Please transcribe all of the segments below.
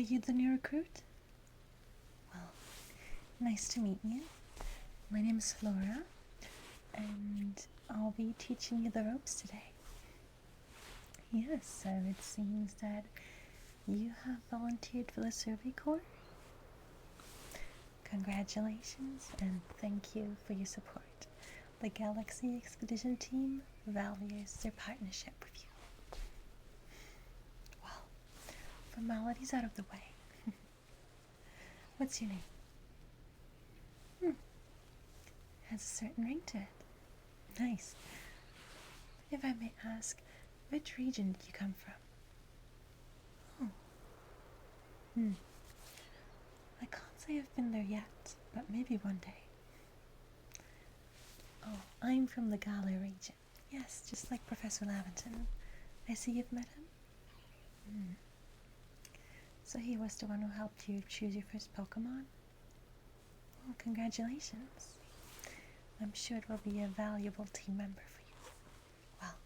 you the new recruit? Well, nice to meet you. My name is Flora, and I'll be teaching you the ropes today. Yes, so it seems that you have volunteered for the Survey Corps. Congratulations, and thank you for your support. The Galaxy Expedition team values their partnership with you. Well, formalities out of the way. What's your name? Has a certain ring to it. Nice. If I may ask, which region did you come from? I can't say I've been there yet, but maybe one day. Oh, I'm from the Gala region. Yes, just like Professor Laventon. I see you've met him. So he was the one who helped you choose your first Pokemon? Oh, congratulations. I'm sure it will be a valuable team member for you. Well,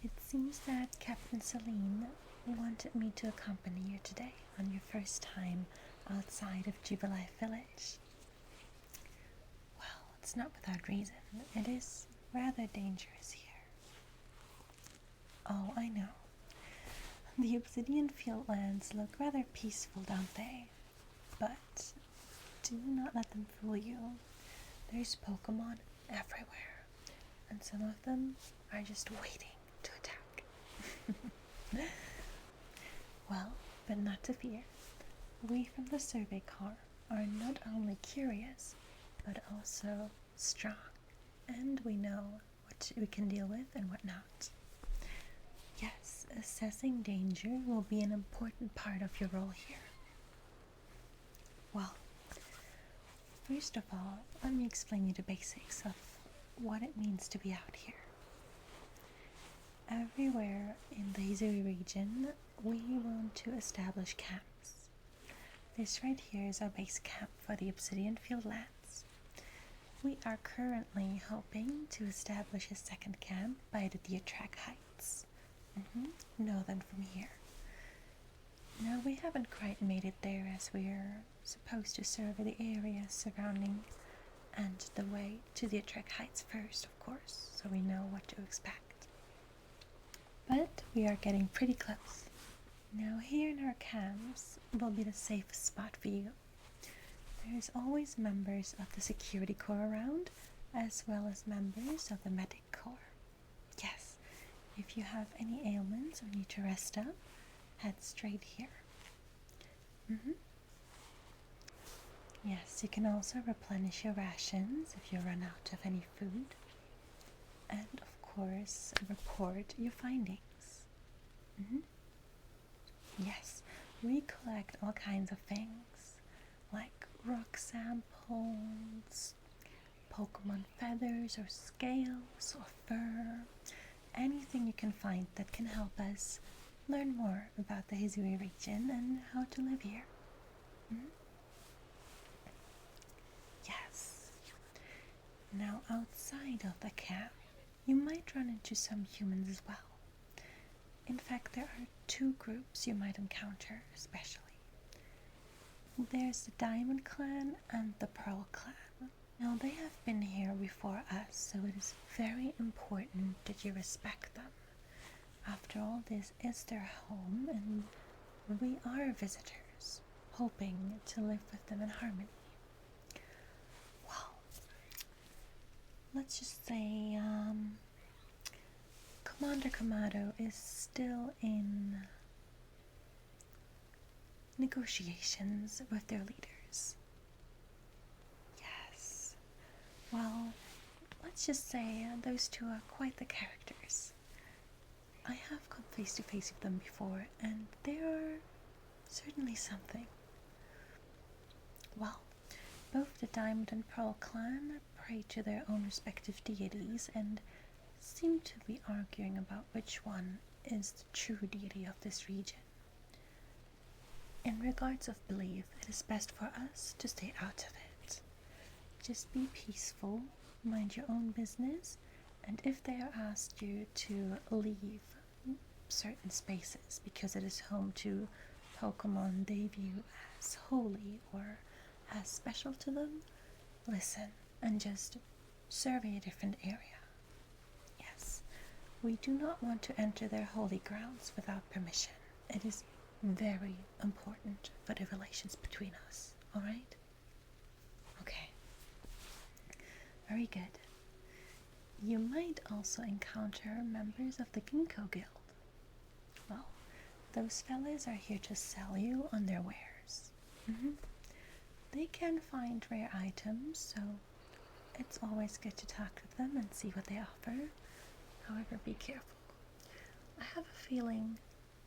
it seems that Captain Celine wanted me to accompany you today on your first time outside of Jubilife Village. Well, it's not without reason. It is rather dangerous here. Oh, I know. The Obsidian Fieldlands look rather peaceful, don't they? But do not let them fool you. There's Pokemon everywhere, and some of them are just waiting to attack. Well, but not to fear. We from the Survey Corps are not only curious, but also strong, and we know what we can deal with and what not. Yes, assessing danger will be an important part of your role here. Well, first of all, let me explain you the basics of what it means to be out here. Everywhere in the Hisui region, we want to establish camps. This right here is our base camp for the Obsidian Fieldlands. We are currently hoping to establish a second camp by the Deatrack Heights. Northern from here. Now, we haven't quite made it there, as we are supposed to survey the area surrounding and the way to the Deatrack Heights first, of course, so we know what to expect. But we are getting pretty close. Now, here in our camps will be the safest spot for you. There's always members of the Security Corps around, as well as members of the Medic Corps. Yes, if you have any ailments or need to rest up, head straight here. Yes, you can also replenish your rations if you run out of any food. And of course, report your findings. Yes, we collect all kinds of things, like rock samples, Pokemon feathers or scales or fur, anything you can find that can help us learn more about the Hisui region and how to live here. Yes. Now, outside of the camp, you might run into some humans as well. In fact, there are two groups you might encounter especially. There's the Diamond Clan and the Pearl Clan. Now, they have been here before us, so it is very important that you respect them. After all, this is their home, and we are visitors, hoping to live with them in harmony. Well, let's just say, Commander Kamado is still in negotiations with their leaders. Yes. Well, let's just say those two are quite the characters. I have come face to face with them before, and they are certainly something. Well, both the Diamond and Pearl clan pray to their own respective deities and seem to be arguing about which one is the true deity of this region. In regards of belief, it is best for us to stay out of it. Just be peaceful, mind your own business, and if they are asked you to leave certain spaces because it is home to Pokemon they view as holy or as special to them, listen and just survey a different area. Yes, we do not want to enter their holy grounds without permission. It is very important for the relations between us, alright? Okay. Very good. You might also encounter members of the Ginkgo Guild. Well, those fellas are here to sell you on their wares. They can find rare items, so it's always good to talk to them and see what they offer. However, be careful. I have a feeling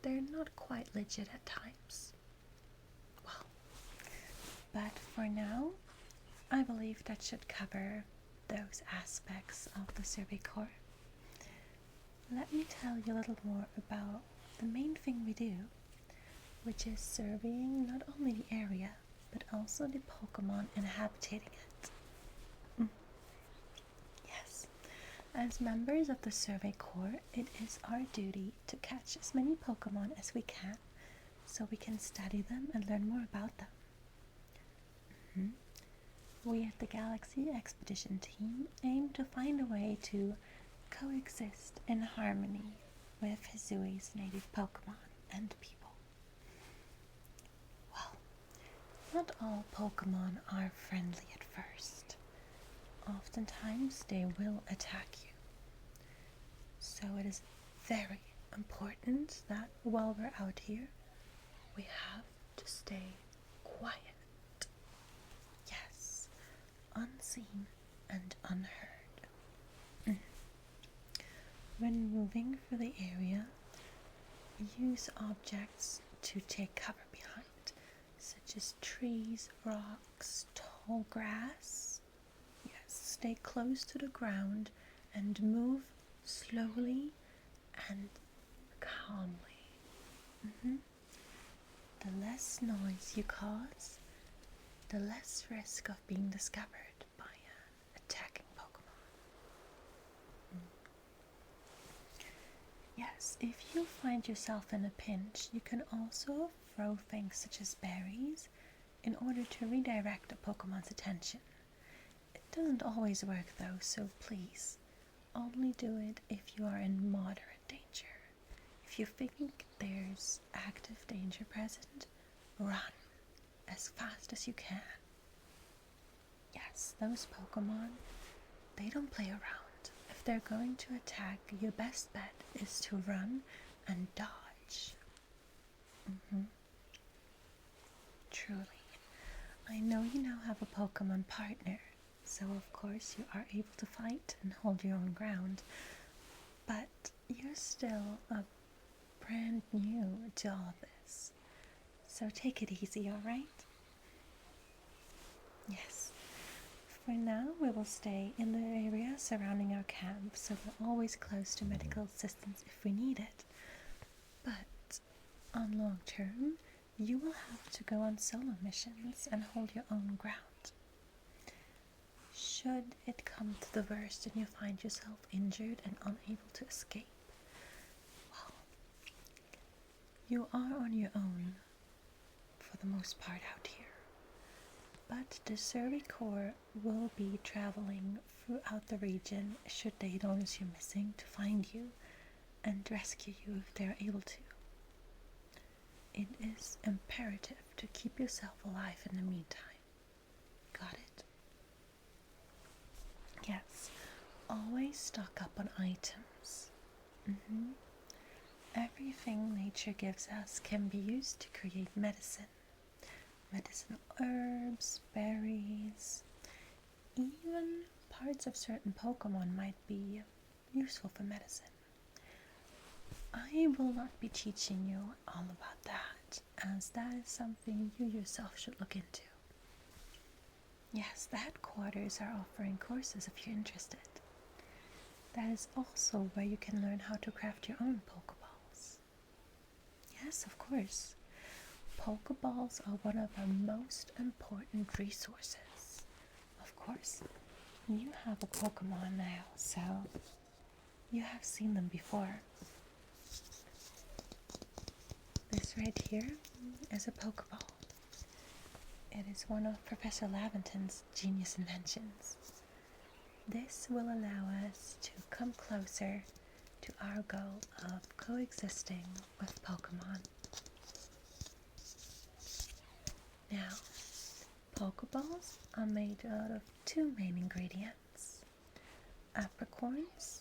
they're not quite legit at times. Well, but for now, I believe that should cover those aspects of the Survey Corps. Let me tell you a little more about the main thing we do, which is surveying not only the area, but also the Pokemon inhabiting it. Yes, as members of the Survey Corps, it is our duty to catch as many Pokemon as we can, so we can study them and learn more about them. We at the Galaxy Expedition Team aim to find a way to coexist in harmony with Hisui's native Pokemon and people. Well, not all Pokemon are friendly at first. Oftentimes they will attack you. So it is very important that while we're out here, we have to stay quiet. Yes, unseen and unheard. When moving through the area, use objects to take cover behind, such as trees, rocks, tall grass. Yes, stay close to the ground and move slowly and calmly. The less noise you cause, the less risk of being discovered by an attacking Pokemon. Yes, if you find yourself in a pinch, you can also throw things such as berries in order to redirect a Pokemon's attention. It doesn't always work though, so please, only do it if you are in moderate danger. If you think there's active danger present, run as fast as you can. Yes, those Pokemon, they don't play around. If they're going to attack, your best bet is to run and dodge. Truly. I know you now have a Pokemon partner, so of course you are able to fight and hold your own ground, but you're still brand new to all of this. So take it easy, alright? Yes. For now, we will stay in the area surrounding our camp, so we're always close to medical assistance if we need it. But on long term, you will have to go on solo missions and hold your own ground. Should it come to the worst and you find yourself injured and unable to escape, well, you are on your own for the most part out here. But the Survey Corps will be traveling throughout the region should they notice you're missing to find you and rescue you if they're able to. It is imperative to keep yourself alive in the meantime. Got it? Yes, always stock up on items. Everything nature gives us can be used to create medicine. Medicinal herbs, berries, even parts of certain Pokemon might be useful for medicine. I will not be teaching you all about that, as that is something you yourself should look into. Yes, the headquarters are offering courses if you're interested. That is also where you can learn how to craft your own Pokeballs. Yes, of course. Pokeballs are one of our most important resources. Of course, you have a Pokemon now, so you have seen them before. This right here is a Pokeball. It is one of Professor Laventon's genius inventions. This will allow us to come closer to our goal of coexisting with Pokemon. Now, Pokeballs are made out of two main ingredients: apricorns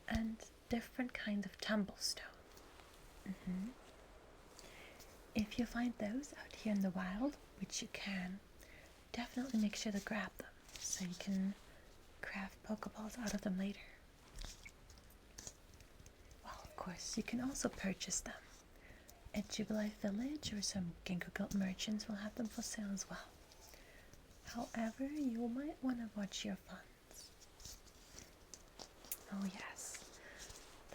and different kinds of tumblestone. If you find those out here in the wild, which you can, definitely make sure to grab them so you can craft Pokeballs out of them later. Well, of course, you can also purchase them. At Jubilife Village or some Ginkgo Guild merchants will have them for sale as well. However, you might want to watch your funds. Oh yes,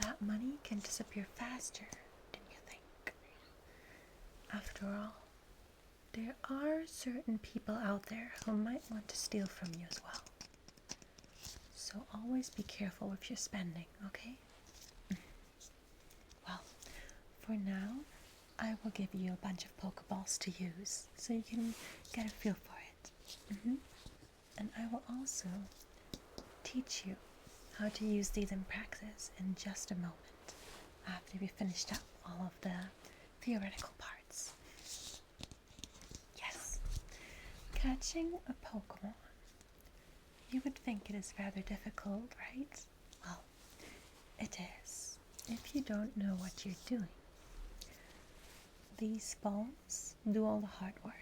that money can disappear faster than you think. After all, there are certain people out there who might want to steal from you as well. So always be careful with your spending, okay? Well, for now, I will give you a bunch of Pokeballs to use so you can get a feel for it. And I will also teach you how to use these in practice in just a moment after we finished up all of the theoretical parts. Yes, catching a Pokemon. You would think it is rather difficult, right? Well, it is, if you don't know what you're doing. These balls do all the hard work.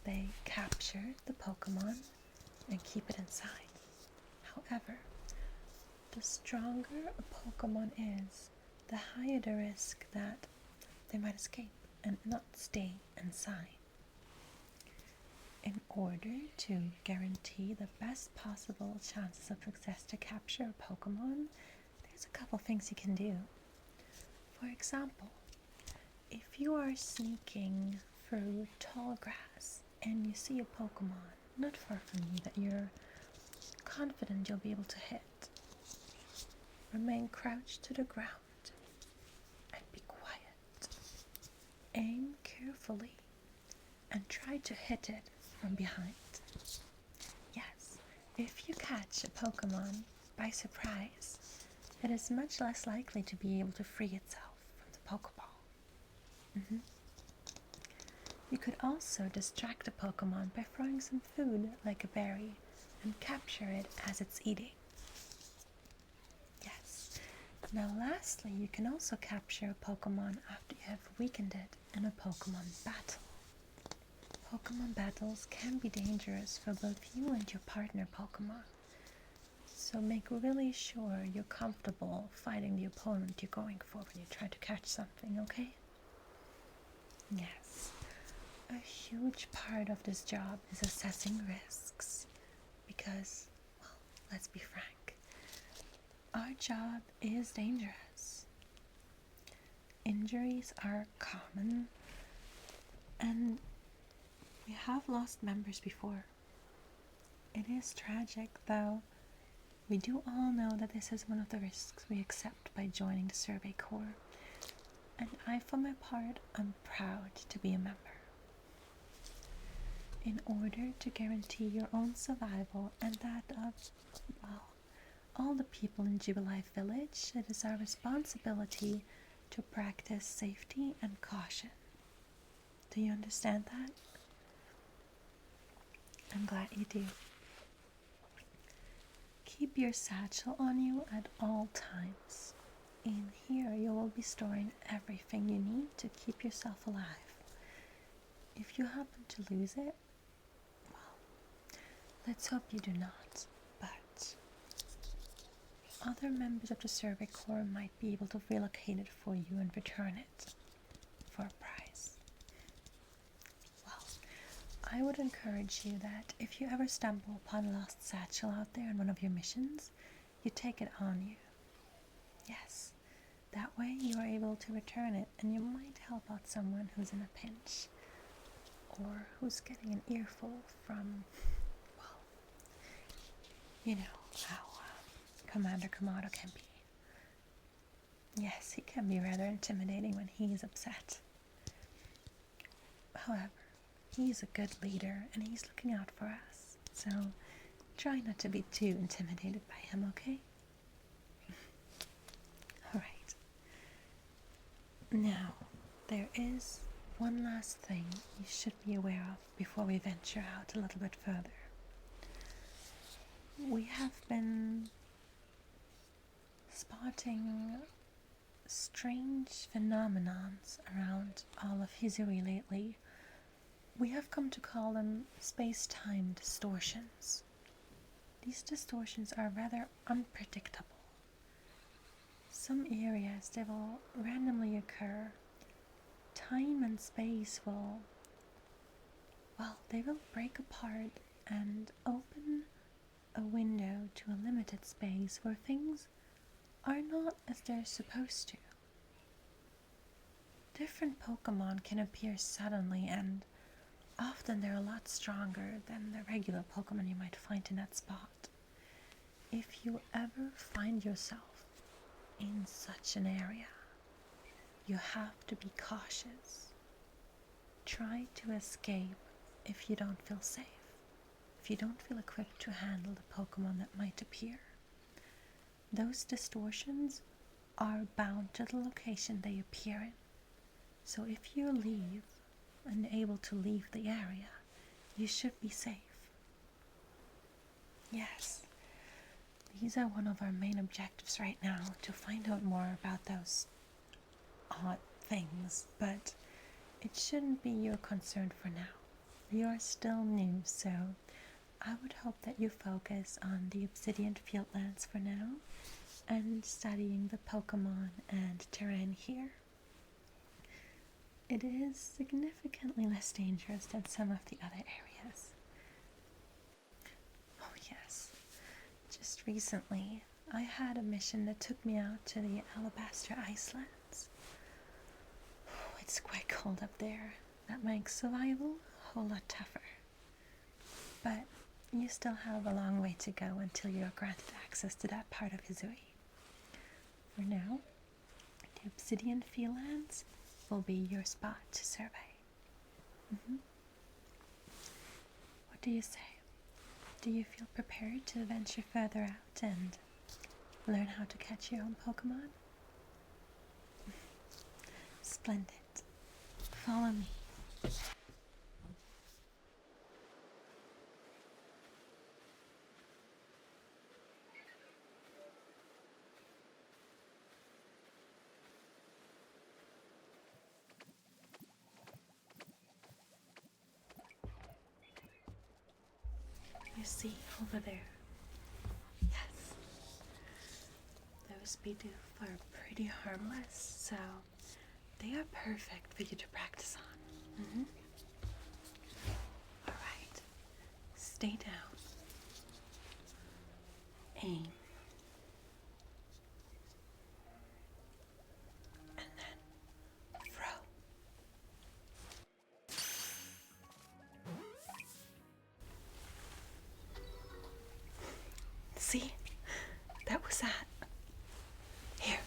They capture the Pokemon and keep it inside. However, the stronger a Pokemon is, the higher the risk that they might escape and not stay inside. In order to guarantee the best possible chances of success to capture a Pokemon, there's a couple things you can do. For example, if you are sneaking through tall grass and you see a Pokemon not far from you that you're confident you'll be able to hit, remain crouched to the ground and be quiet. Aim carefully and try to hit it from behind. Yes, if you catch a Pokemon by surprise, it is much less likely to be able to free itself from the Pokeball. You could also distract a Pokemon by throwing some food like a berry and capture it as it's eating. Yes. Now lastly, you can also capture a Pokemon after you have weakened it in a Pokemon battle. Pokemon battles can be dangerous for both you and your partner Pokemon. So make really sure you're comfortable fighting the opponent you're going for when you try to catch something, okay? Yes. A huge part of this job is assessing risks because, well, let's be frank, our job is dangerous. Injuries are common and we have lost members before. It is tragic, though. We do all know that this is one of the risks we accept by joining the Survey Corps, and I, for my part, am proud to be a member. In order to guarantee your own survival and that of, well, all the people in Jubilife Village, it is our responsibility to practice safety and caution. Do you understand that? I'm glad you do. Keep your satchel on you at all times. In here you will be storing everything you need to keep yourself alive. If you happen to lose it, well, let's hope you do not, but other members of the Survey Corps might be able to relocate it for you and return it for a price. I would encourage you that if you ever stumble upon a lost satchel out there in one of your missions, you take it on you. Yes, that way you are able to return it and you might help out someone who's in a pinch or who's getting an earful from, well, you know how Commander Kamado can be. Yes, he can be rather intimidating when he is upset. However, he's a good leader and he's looking out for us, so try not to be too intimidated by him, okay? Alright. Now, there is one last thing you should be aware of before we venture out a little bit further. We have been spotting strange phenomenons around all of Hisui lately. We have come to call them space-time distortions. These distortions are rather unpredictable. Some areas they will randomly occur. Time and space will, they will break apart and open a window to a limited space where things are not as they're supposed to. Different Pokemon can appear suddenly, and often they're a lot stronger than the regular Pokemon you might find in that spot. If you ever find yourself in such an area, you have to be cautious. Try to escape if you don't feel safe, if you don't feel equipped to handle the Pokemon that might appear. Those distortions are bound to the location they appear in. So if you leave and able to leave the area, you should be safe. Yes, these are one of our main objectives right now, to find out more about those odd things, but it shouldn't be your concern for now. You are still new, so I would hope that you focus on the Obsidian Fieldlands for now and studying the Pokemon and terrain here. It is significantly less dangerous than some of the other areas. Oh yes, just recently I had a mission that took me out to the Alabaster Icelands. It's quite cold up there. That makes survival a whole lot tougher. But you still have a long way to go until you are granted access to that part of Hisui. For now, the Obsidian Fieldlands will be your spot to survey. What do you say? Do you feel prepared to venture further out and learn how to catch your own Pokemon? Splendid. Follow me. You see over there? Yes. Those Bidoof are pretty harmless, so they are perfect for you to practice on. Alright. Stay down. Aim. And then throw. See? That was that. Here,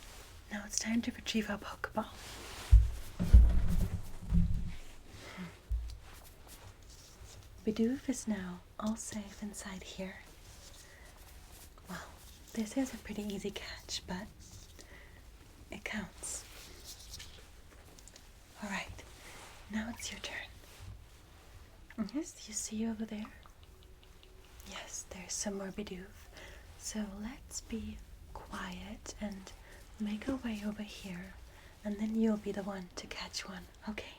now it's time to retrieve our Pokeball. Bidoof is now all safe inside here. Well, this is a pretty easy catch, but it counts. Alright, now it's your turn. Yes, you see over there? Yes, there's some more Bidoof. So let's be quiet and make our way over here, and then you'll be the one to catch one, okay?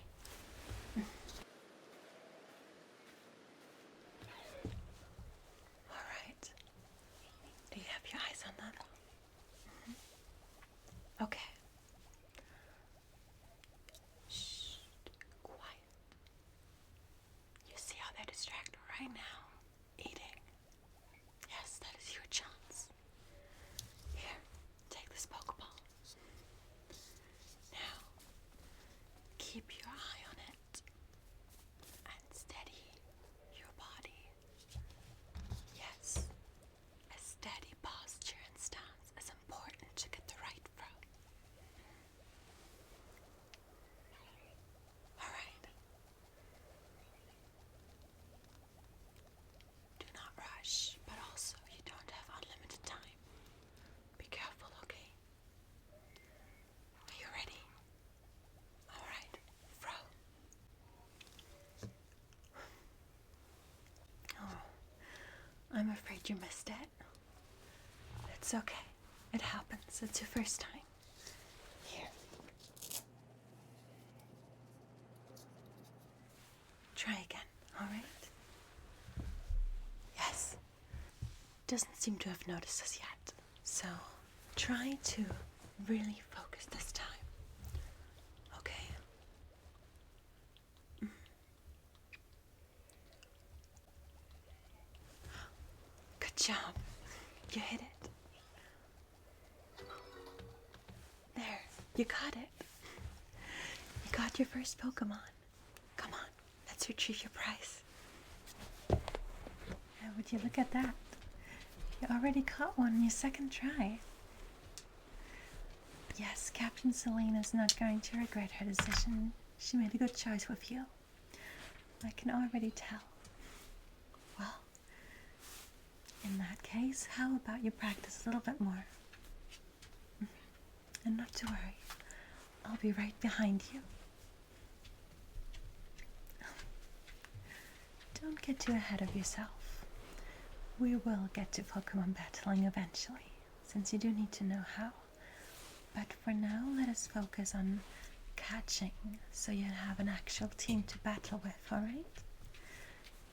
Alright. Do you have your eyes on them? Okay. Shh. Quiet. You see how they're distracted right now? Eating. Yes, that is your chance. Here, take this Pokeball. Now, keep your you missed it. It's okay. It happens. It's your first time. Here. Try again, alright? Yes. Doesn't seem to have noticed us yet. So, try to really focus this time. Okay? Good job. You hit it. There, you got it. You got your first Pokemon. Come on, let's retrieve your prize. And would you look at that? You already caught one in your second try. Yes, Captain Selena's not going to regret her decision. She made a good choice with you. I can already tell. Well, in that case, how about you practice a little bit more? And not to worry, I'll be right behind you. Don't get too ahead of yourself. We will get to Pokemon battling eventually, since you do need to know how. But for now, let us focus on catching, so you have an actual team to battle with, alright?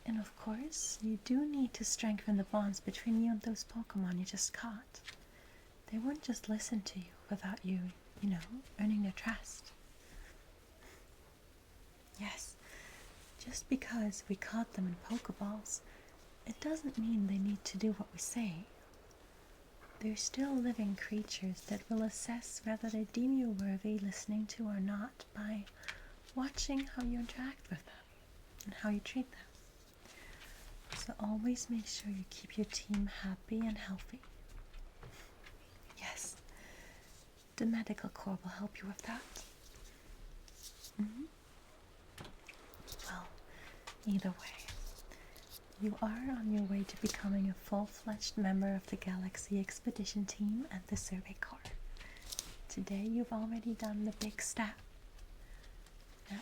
And of course, you do need to strengthen the bonds between you and those Pokemon you just caught. They won't just listen to you without you, earning their trust. Yes, just because we caught them in Pokeballs, it doesn't mean they need to do what we say. They're still living creatures that will assess whether they deem you worthy listening to or not by watching how you interact with them and how you treat them. So always make sure you keep your team happy and healthy. Yes, the medical corps will help you with that. Well, either way, you are on your way to becoming a full-fledged member of the Galaxy Expedition Team and the Survey Corps. Today you've already done the big step. Now,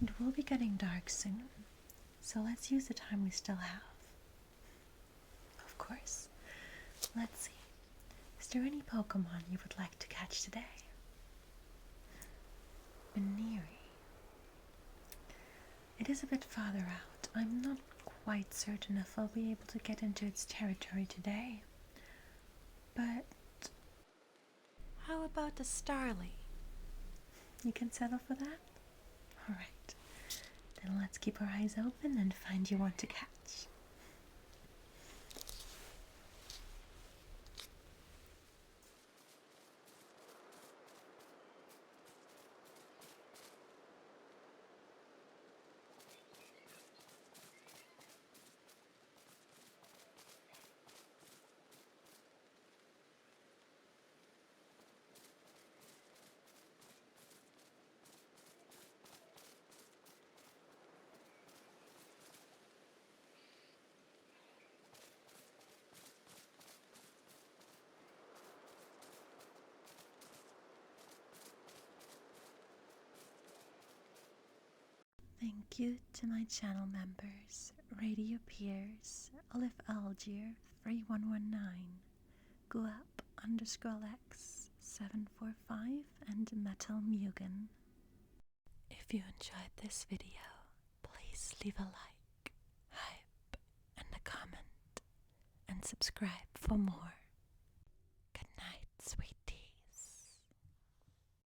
it will be getting dark soon, so let's use the time we still have. Of course. Let's see. Is there any Pokemon you would like to catch today? Beniri. It is a bit farther out. I'm not quite certain if I'll be able to get into its territory today. But how about the Starly? You can settle for that? Alright. Then let's keep our eyes open and find you one to catch. Thank you to my channel members, Radio Peers, Olive Algier 3119, Guap_X 745, and Metal Mugen. If you enjoyed this video, please leave a like, hype, and a comment, and subscribe for more.